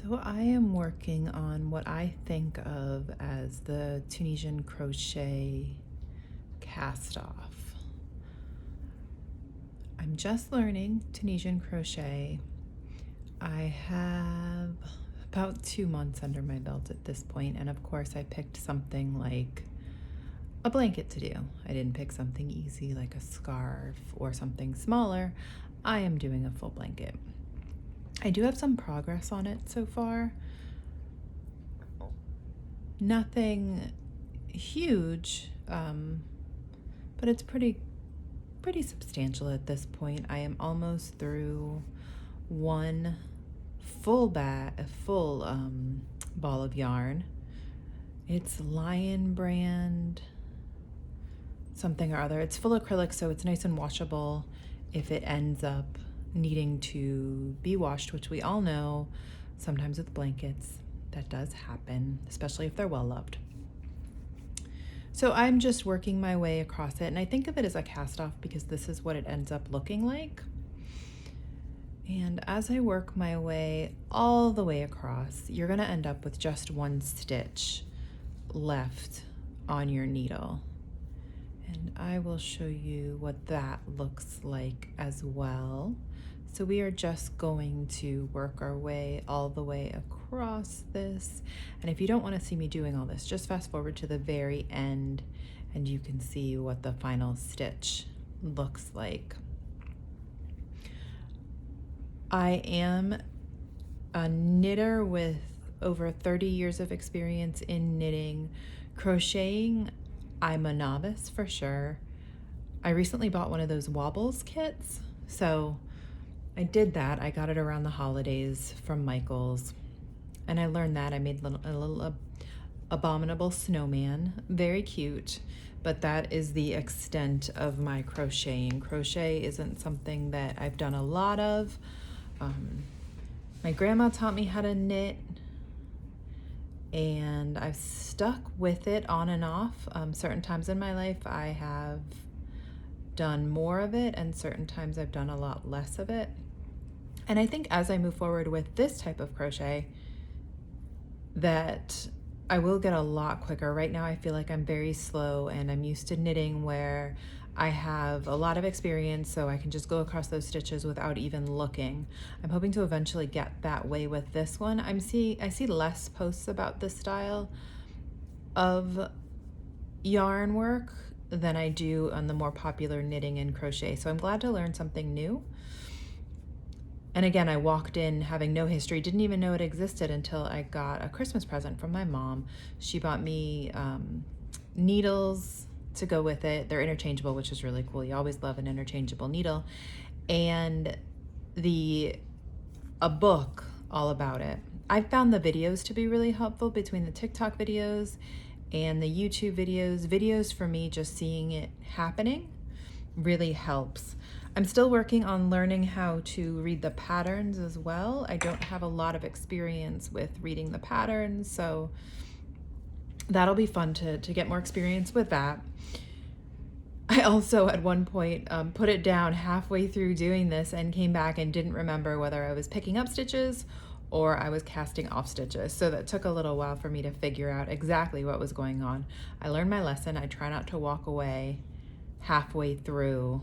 So I am working on what I think of as the Tunisian crochet cast off. I'm just learning Tunisian crochet. I have about 2 months under my belt at this point, and of course I picked something like a blanket to do. I didn't pick something easy like a scarf or something smaller. I am doing a full blanket. I do have some progress on it so far. Nothing huge, but it's pretty substantial at this point. I am almost through one full ball of yarn. It's Lion brand something or other. It's full acrylic, so it's nice and washable if it ends up needing to be washed, which we all know sometimes with blankets that does happen, especially if they're well loved. So I'm just working my way across it, and I think of it as a cast off because this is what it ends up looking like. And as I work my way all the way across, you're going to end up with just one stitch left on your needle. And I will show you what that looks like as well. So we are just going to work our way all the way across this. And if you don't want to see me doing all this, just fast forward to the very end and you can see what the final stitch looks like. I am a knitter with over 30 years of experience in knitting. Crocheting, I'm a novice for sure. I recently bought one of those wobbles kits, so I did that. I got it around the holidays from Michael's, and I learned that. I made a little abominable snowman, very cute, but that is the extent of my crocheting. Crochet isn't something that I've done a lot of. My grandma taught me how to knit, and I've stuck with it on and off. Certain times in my life I have done more of it, and certain times I've done a lot less of it. And I think as I move forward with this type of crochet that I will get a lot quicker. Right now I feel like I'm very slow, and I'm used to knitting where I have a lot of experience, so I can just go across those stitches without even looking. I'm hoping to eventually get that way with this one. I see less posts about this style of yarn work than I do on the more popular knitting and crochet, so I'm glad to learn something new. And again, I walked in having no history, didn't even know it existed until I got a Christmas present from my mom. She bought me needles to go with it. They're interchangeable, which is really cool. You always love an interchangeable needle. And a book all about it. I found the videos to be really helpful between the TikTok videos and the YouTube videos. Videos for me, just seeing it happening really helps. I'm still working on learning how to read the patterns as well. I don't have a lot of experience with reading the patterns, so that'll be fun to get more experience with that. I also at one point put it down halfway through doing this and came back and didn't remember whether I was picking up stitches or I was casting off stitches. So that took a little while for me to figure out exactly what was going on. I learned my lesson. I try not to walk away halfway through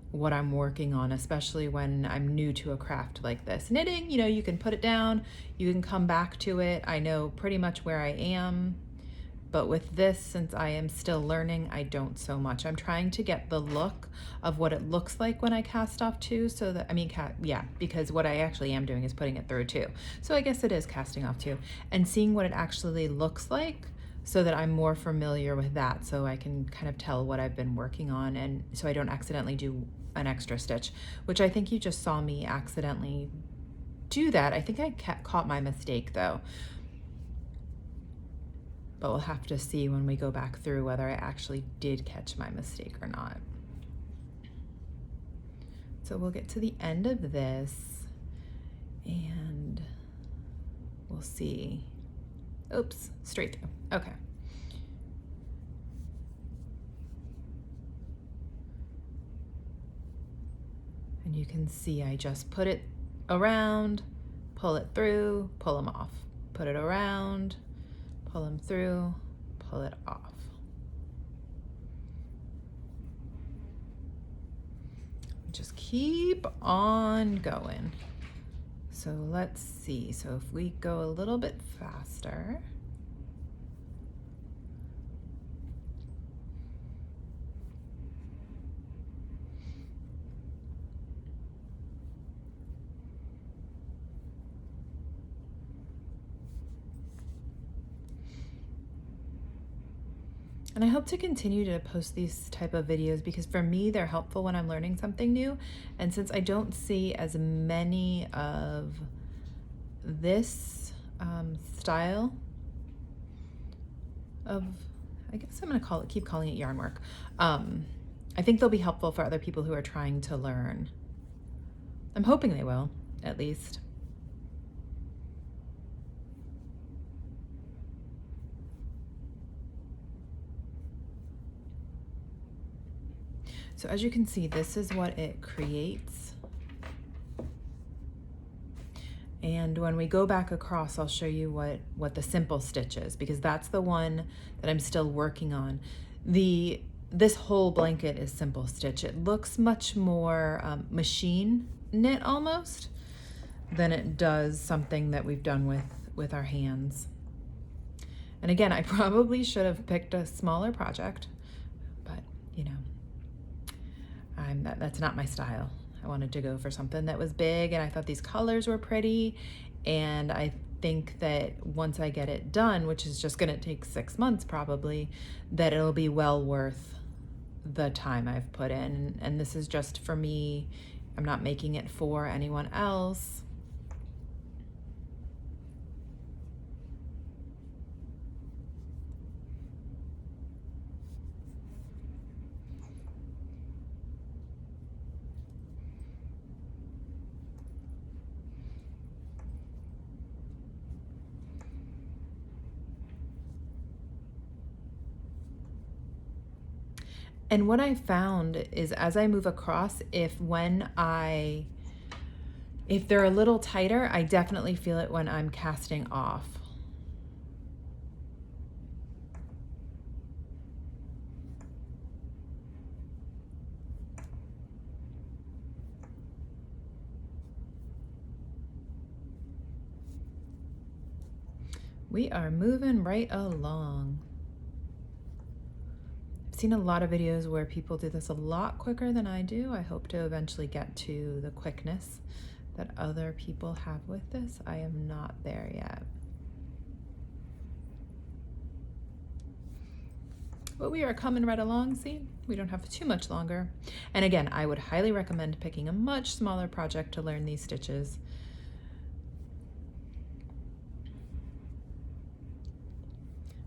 what I'm working on, especially when I'm new to a craft like this. Knitting, you can put it down, you can come back to it. I know pretty much where I am, but with this, since I am still learning, I don't so much. I'm trying to get the look of what it looks like when I cast off too, so that, because what I actually am doing is putting it through too. So I guess it is casting off too, and seeing what it actually looks like so that I'm more familiar with that, so I can kind of tell what I've been working on, and so I don't accidentally do an extra stitch, which I think you just saw me accidentally do that. I think I caught my mistake though, but we'll have to see when we go back through whether I actually did catch my mistake or not. So we'll get to the end of this and we'll see. Oops, straight through. Okay. And you can see I just put it around, pull it through, pull them off, put it around, pull them through, pull it off. Just keep on going. So let's see. So if we go a little bit faster. And I hope to continue to post these type of videos because for me, they're helpful when I'm learning something new. And since I don't see as many of this style of, I guess I'm gonna keep calling it yarn work. I think they'll be helpful for other people who are trying to learn. I'm hoping they will, at least. So as you can see, this is what it creates. And when we go back across, I'll show you what the simple stitch is, because that's the one that I'm still working on. This whole blanket is simple stitch. It looks much more machine knit almost than it does something that we've done with our hands. And again, I probably should have picked a smaller project, but you know, that's not my style. I wanted to go for something that was big, and I thought these colors were pretty, and I think that once I get it done, which is just gonna take 6 months probably, that it'll be well worth the time I've put in. And this is just for me. I'm not making it for anyone else. And what I found is as I move across, if they're a little tighter, I definitely feel it when I'm casting off. We are moving right along. I've seen a lot of videos where people do this a lot quicker than I do. I hope to eventually get to the quickness that other people have with this. I am not there yet. But we are coming right along, see? We don't have too much longer. And again, I would highly recommend picking a much smaller project to learn these stitches.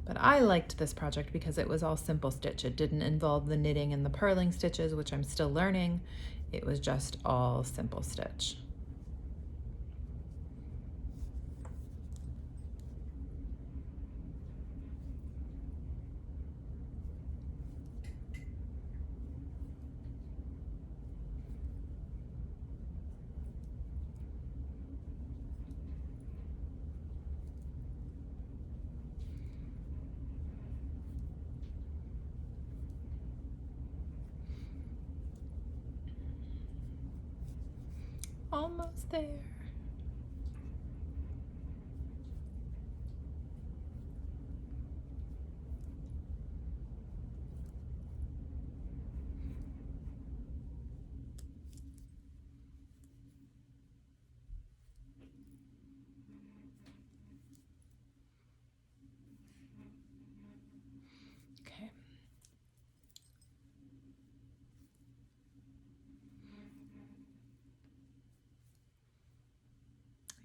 But I liked this project because it was all simple stitch. It didn't involve the knitting and the purling stitches, which I'm still learning. It was just all simple stitch. Almost there. Okay.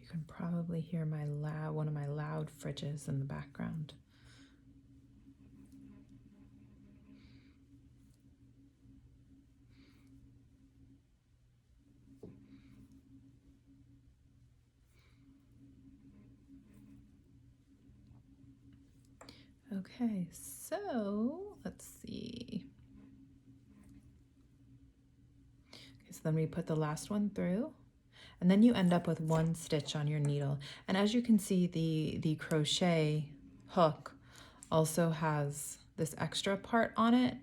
You can probably hear one of my loud fridges in the background. Okay, so let's see. Okay, so then we put the last one through. And then you end up with one stitch on your needle. And as you can see, the crochet hook also has this extra part on it,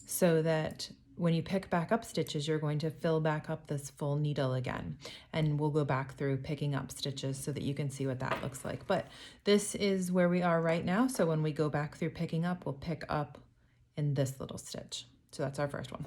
so that when you pick back up stitches, you're going to fill back up this full needle again. And we'll go back through picking up stitches so that you can see what that looks like. But this is where we are right now. So when we go back through picking up, we'll pick up in this little stitch. So that's our first one.